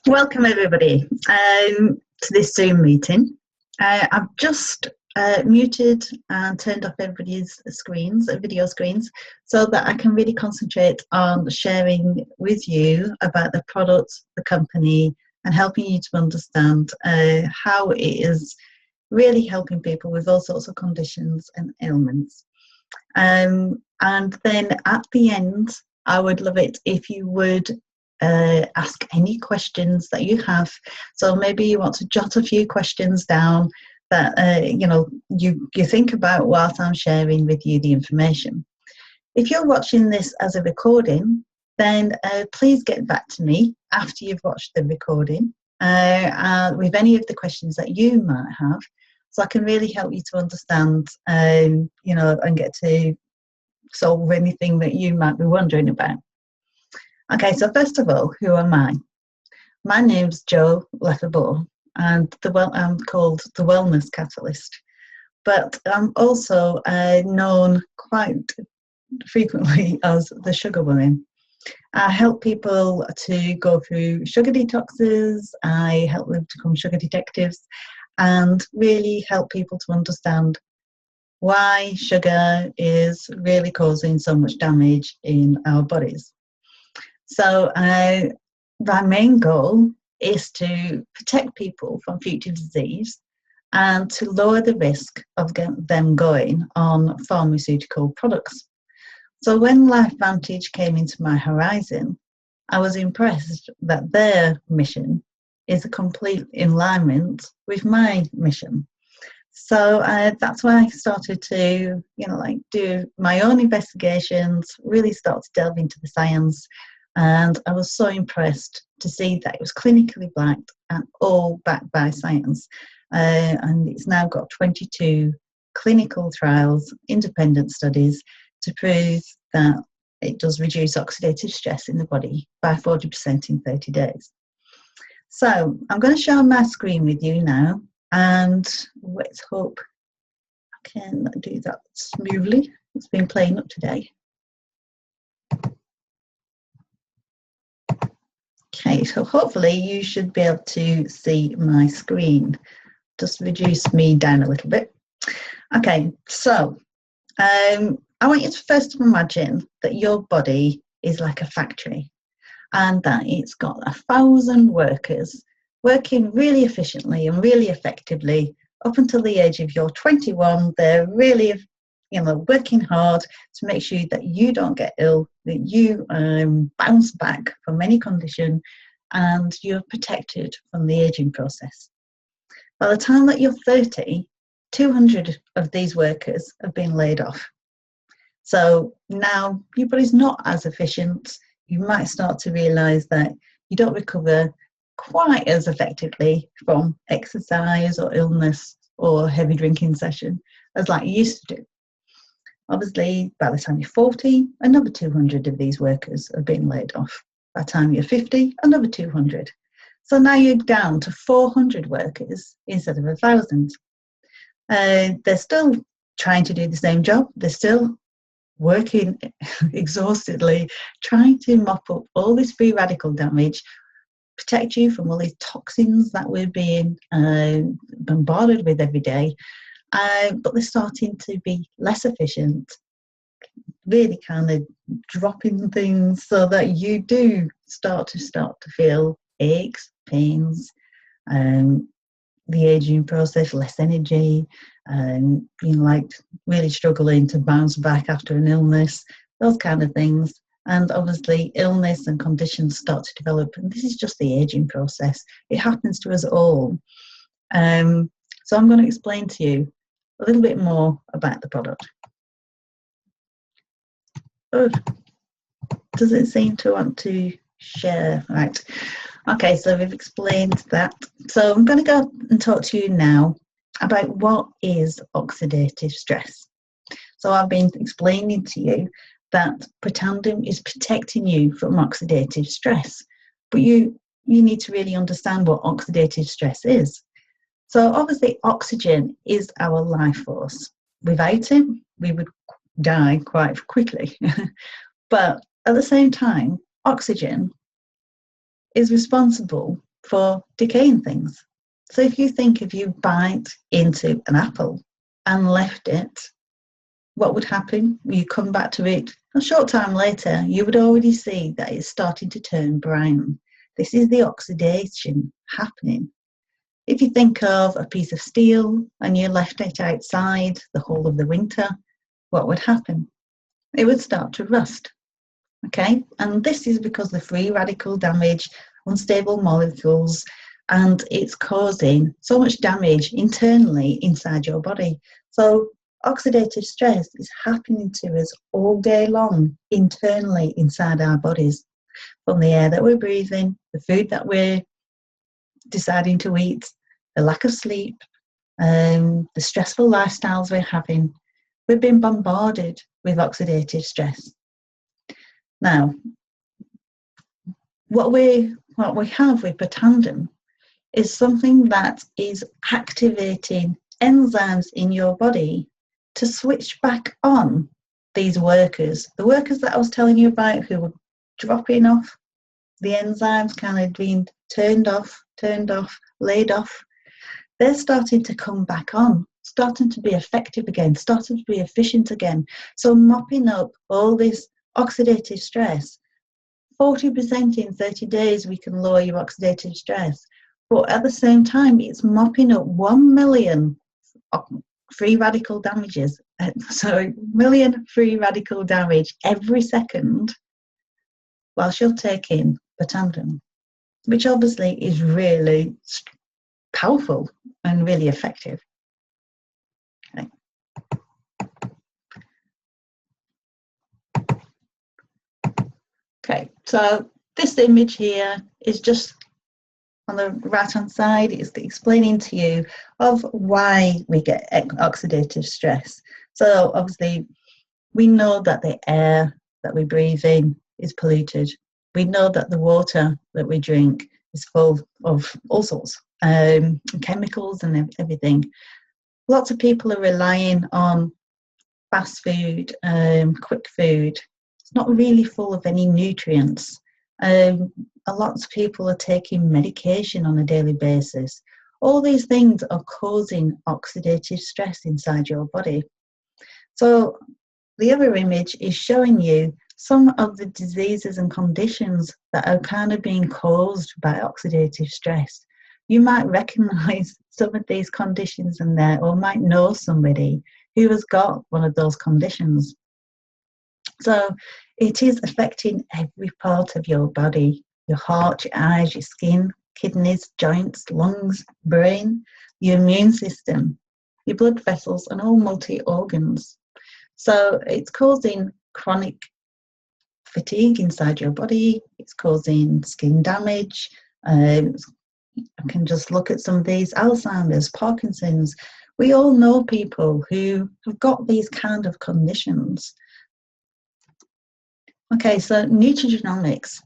Welcome everybody to this Zoom meeting. I've just muted and turned off everybody's screens, video screens, so that I can really concentrate on sharing with you about the product, the company, and helping you to understand how it is really helping people with all sorts of conditions and ailments. And then at the end, I would love it if you would ask any questions that you have. So maybe you want to jot a few questions down that you think about whilst I'm sharing with you the information. If you're watching this as a recording, then please get back to me after you've watched the recording with any of the questions that you might have, so I can really help you to understand, and get to solve anything that you might be wondering about. Okay, so first of all, who am I? My name's Jo Lefebvre, and I'm called the Wellness Catalyst, but I'm also known quite frequently as the Sugar Woman. I help people to go through sugar detoxes. I help them to become sugar detectives and really help people to understand why sugar is really causing so much damage in our bodies. So my main goal is to protect people from future disease and to lower the risk of them going on pharmaceutical products. So when LifeVantage came into my horizon, I was impressed that their mission is a complete alignment with my mission. So that's why I started to, do my own investigations, really start to delve into the science. And I was so impressed to see that it was clinically backed and all backed by science. And it's now got 22 clinical trials, independent studies, to prove that it does reduce oxidative stress in the body by 40% in 30 days. So I'm going to share my screen with you now, and let's hope I can do that smoothly. It's been playing up today. Okay, so hopefully you should be able to see my screen. Just reduce me down a little bit. Okay, so I want you to first imagine that your body is like a factory and that it's got 1,000 workers working really efficiently and really effectively up until the age of you're 21. They're really working hard to make sure that you don't get ill, that you bounce back from any condition, and you're protected from the aging process. By the time that you're 30, 200 of these workers have been laid off. So now your body's not as efficient. You might start to realise that you don't recover quite as effectively from exercise or illness or heavy drinking session as like you used to do. Obviously, by the time you're 40, another 200 of these workers have been laid off. By the time you're 50, another 200. So now you're down to 400 workers instead of 1,000. They're still trying to do the same job. They're still working exhaustedly, trying to mop up all this free radical damage, protect you from all these toxins that we're being bombarded with every day. But they're starting to be less efficient, really kind of dropping things so that you do start to feel aches, pains, the aging process, less energy, really struggling to bounce back after an illness, those kind of things. And obviously illness and conditions start to develop, and this is just the aging process. It happens to us all. So I'm going to explain to you a little bit more about the product. Oh, does it seem to want to share? Right. Okay, so we've explained that. So I'm going to go and talk to you now about what is oxidative stress. So I've been explaining to you that Protandim is protecting you from oxidative stress, but you need to really understand what oxidative stress is. So obviously oxygen is our life force. Without it, we would die quite quickly. But at the same time, oxygen is responsible for decaying things. So if you bite into an apple and left it, what would happen? You come back to it a short time later, you would already see that it's starting to turn brown. This is the oxidation happening. If you think of a piece of steel and you left it outside the whole of the winter, what would happen? It would start to rust. Okay, and this is because the free radical damage, unstable molecules, and it's causing so much damage internally inside your body. So oxidative stress is happening to us all day long internally inside our bodies, from the air that we're breathing, the food that we're deciding to eat, the lack of sleep, the stressful lifestyles we're having. We've been bombarded with oxidative stress. Now, what we have with Protandim is something that is activating enzymes in your body to switch back on these workers. The workers that I was telling you about who were dropping off, the enzymes kind of being turned off, laid off, they're starting to come back on, starting to be effective again, starting to be efficient again. So mopping up all this oxidative stress. 40% in 30 days we can lower your oxidative stress, but at the same time it's mopping up 1 million free radical damages, million free radical damage every second whilst you're taking Protandim, which obviously is really powerful and really effective. Okay, so this image here is just on the right hand side. It's explaining to you of why we get oxidative stress. So obviously we know that the air that we breathe in is polluted. We know that the water that we drink is full of all sorts chemicals and everything. Lots of people are relying on fast food, quick food. It's not really full of any nutrients. A lot of people are taking medication on a daily basis. All these things are causing oxidative stress inside your body. So the other image is showing you some of the diseases and conditions that are kind of being caused by oxidative stress. You might recognize some of these conditions in there, or might know somebody who has got one of those conditions. So it is affecting every part of your body: your heart, your eyes, your skin, kidneys, joints, lungs, brain, your immune system, your blood vessels, and all multi-organs. So it's causing chronic fatigue inside your body. It's causing skin damage. I can just look at some of these: Alzheimer's, Parkinson's. We all know people who have got these kind of conditions. Okay, so nutrigenomics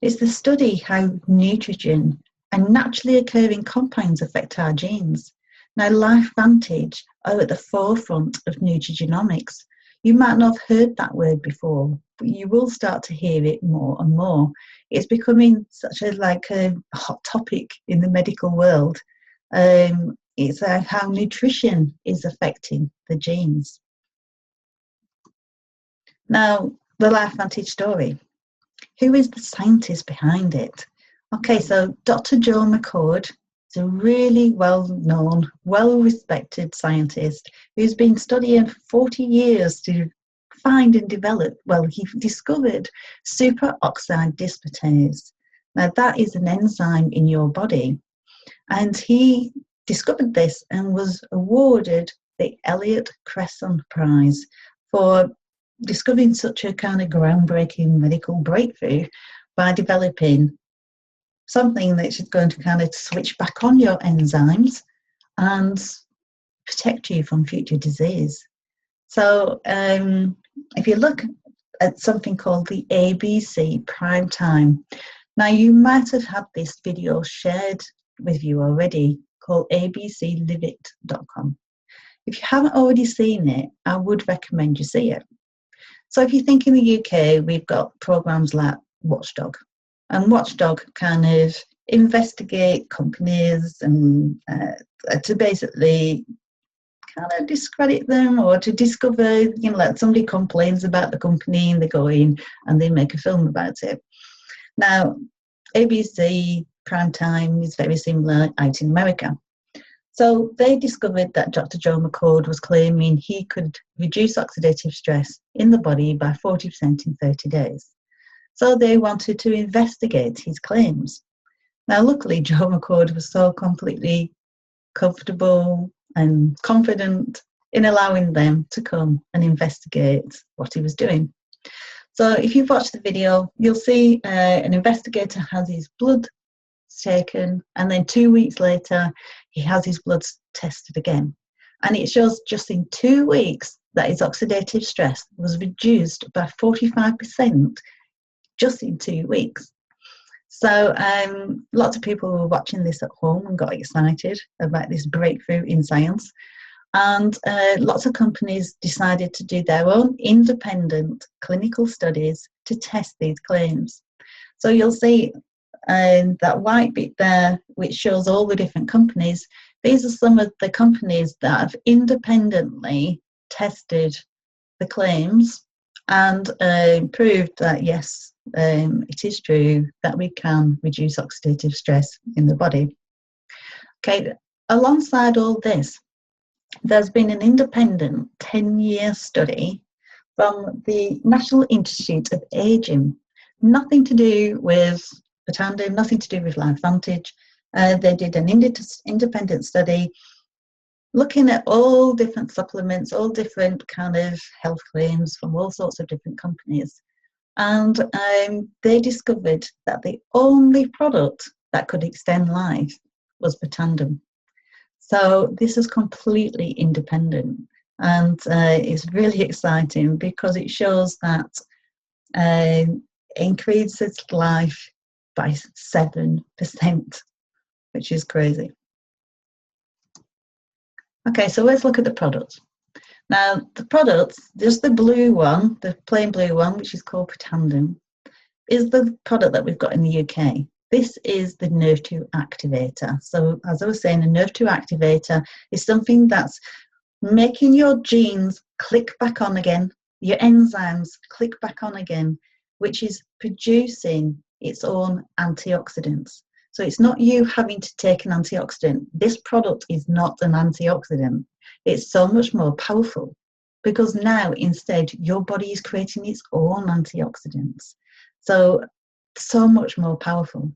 is the study how nutrition and naturally occurring compounds affect our genes. Now, LifeVantage are at the forefront of nutrigenomics. You might not have heard that word before, but you will start to hear it more and more. It's becoming such a hot topic in the medical world. It's how nutrition is affecting the genes. Now, the LifeVantage story. Who is the scientist behind it? Okay, so Dr. Joe McCord is a really well-known, well-respected scientist who's been studying for 40 years to find and develop, he discovered superoxide dismutase. Now, that is an enzyme in your body. And he discovered this and was awarded the Elliott Cresson Prize for discovering such a kind of groundbreaking medical breakthrough by developing something that's going to kind of switch back on your enzymes and protect you from future disease. So if you look at something called the ABC Prime Time, now you might have had this video shared with you already, called abcliveit.com. If you haven't already seen it, I would recommend you see it. So if you think in the UK, we've got programs like Watchdog, and Watchdog kind of investigate companies and to basically kind of discredit them, or to discover, like somebody complains about the company and they go in and they make a film about it. Now, ABC prime time is very similar out in America. So they discovered that Dr. Joe McCord was claiming he could reduce oxidative stress in the body by 40% in 30 days. So they wanted to investigate his claims. Now, luckily, Joe McCord was so completely comfortable and confident in allowing them to come and investigate what he was doing. So if you've watched the video, you'll see an investigator has his blood taken, and then 2 weeks later, he has his blood tested again. And it shows just in 2 weeks that his oxidative stress was reduced by 45% just in 2 weeks. So lots of people were watching this at home and got excited about this breakthrough in science. And lots of companies decided to do their own independent clinical studies to test these claims. So you'll see that white bit there, which shows all the different companies. These are some of the companies that have independently tested the claims and proved that, yes, it is true that we can reduce oxidative stress in the body. Okay, alongside all this, there's been an independent 10-year study from the National Institute of Aging, nothing to do with Protandim, nothing to do with LifeVantage. They did an independent study looking at all different supplements, all different kind of health claims from all sorts of different companies. And they discovered that the only product that could extend life was Protandim. So this is completely independent, and it's really exciting because it shows that it increases life by 7%, which is crazy. Okay, so let's look at the products. Now, the products, just the blue one, the plain blue one, which is called Protandim, is the product that we've got in the UK. This is the NERV2 activator. So, as I was saying, a NERV2 activator is something that's making your genes click back on again, your enzymes click back on again, which is producing its own antioxidants. So it's not you having to take an antioxidant. This product is not an antioxidant. It's so much more powerful because now instead your body is creating its own antioxidants. So much more powerful.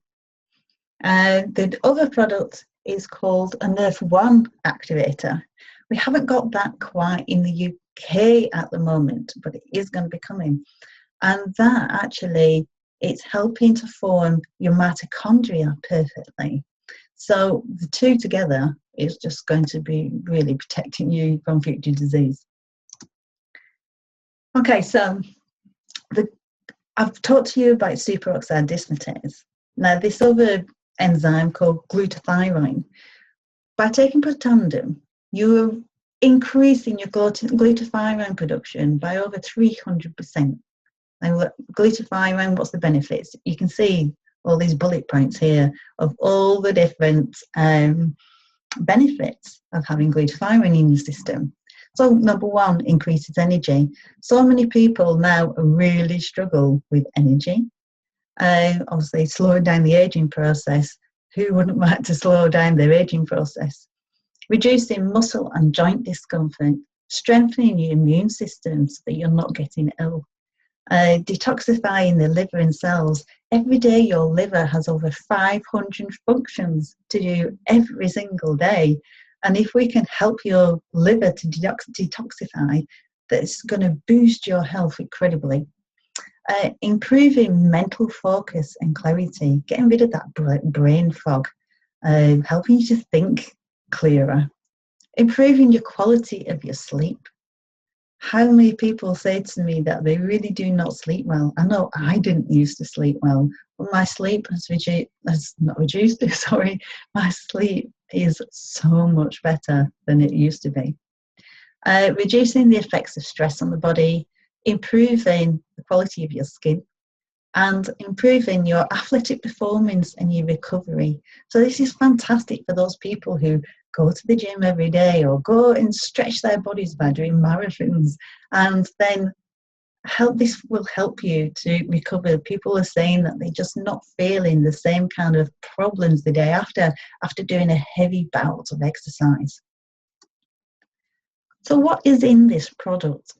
The other product is called a NERV1 activator. We haven't got that quite in the UK at the moment, but it is going to be coming. And that actually, it's helping to form your mitochondria perfectly. So the two together is just going to be really protecting you from future disease. Okay, so I've talked to you about superoxide dismutase. Now, this other enzyme called glutathione, by taking Protandim, you're increasing your glutathione production by over 300%. Now, glutathione, what's the benefits? You can see all these bullet points here of all the different benefits of having glutathione in your system. So, number one, increases energy. So many people now really struggle with energy. Obviously, slowing down the aging process. Who wouldn't like to slow down their aging process? Reducing muscle and joint discomfort, strengthening your immune system so that you're not getting ill. Detoxifying the liver and cells. Every day your liver has over 500 functions to do every single day. And if we can help your liver to detoxify, that's going to boost your health incredibly. Improving mental focus and clarity, getting rid of that brain fog, helping you to think clearer. Improving your quality of your sleep. How many people say to me that they really do not sleep well? I know I didn't used to sleep well, but my sleep my sleep is so much better than it used to be. Reducing the effects of stress on the body, improving the quality of your skin, and improving your athletic performance and your recovery. So this is fantastic for those people who go to the gym every day or go and stretch their bodies by doing marathons, and then this will help you to recover. People are saying that they're just not feeling the same kind of problems the day after doing a heavy bout of exercise. So what is in this product?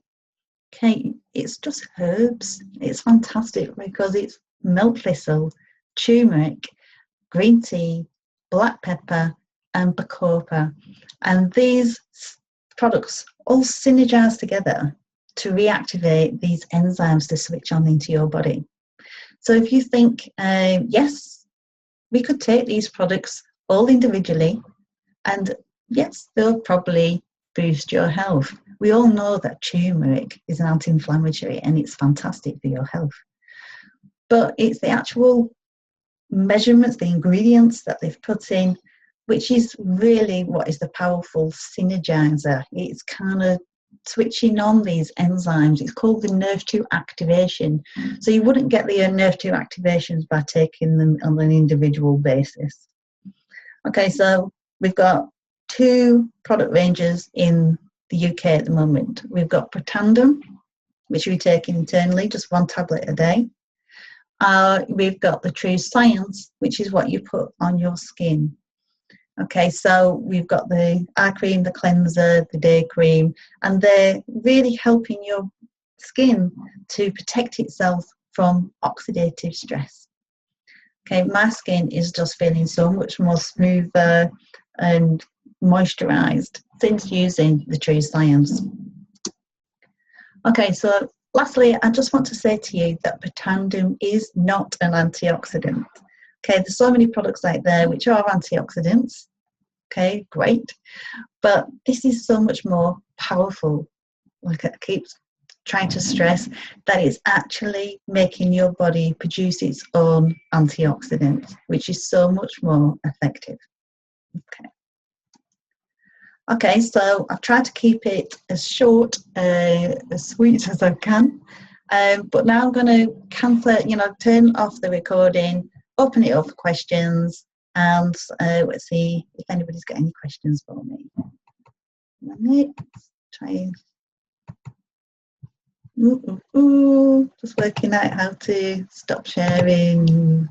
Okay, it's just herbs. It's fantastic because it's milk thistle, turmeric, green tea, black pepper, and bacopa. And these products all synergize together to reactivate these enzymes to switch on into your body. So if you think, yes, we could take these products all individually, and yes, they'll probably boost your health. We all know that turmeric is an anti-inflammatory and it's fantastic for your health. But it's the actual measurements, the ingredients that they've put in, which is really what is the powerful synergizer. It's kind of switching on these enzymes. It's called the nerve 2 activation. So you wouldn't get the nerve 2 activations by taking them on an individual basis. Okay, so we've got 2 product ranges in the UK at the moment. We've got Protandim, which we take internally, just 1 tablet a day. We've got the True Science, which is what you put on your skin. Okay, so we've got the eye cream, the cleanser, the day cream, and they're really helping your skin to protect itself from oxidative stress. Okay, my skin is just feeling so much more smoother and moisturized since using the True Science. Okay, so lastly, I just want to say to you that Protandim is not an antioxidant. Okay, there's so many products out there which are antioxidants. Okay, great. But this is so much more powerful. Like I keep trying to stress, that it's actually making your body produce its own antioxidants, which is so much more effective. Okay. Okay, so I've tried to keep it as short, as sweet as I can. But now I'm going to cancel, turn off the recording, open it up for questions, and let's see if anybody's got any questions for me. Let's try. Just working out how to stop sharing.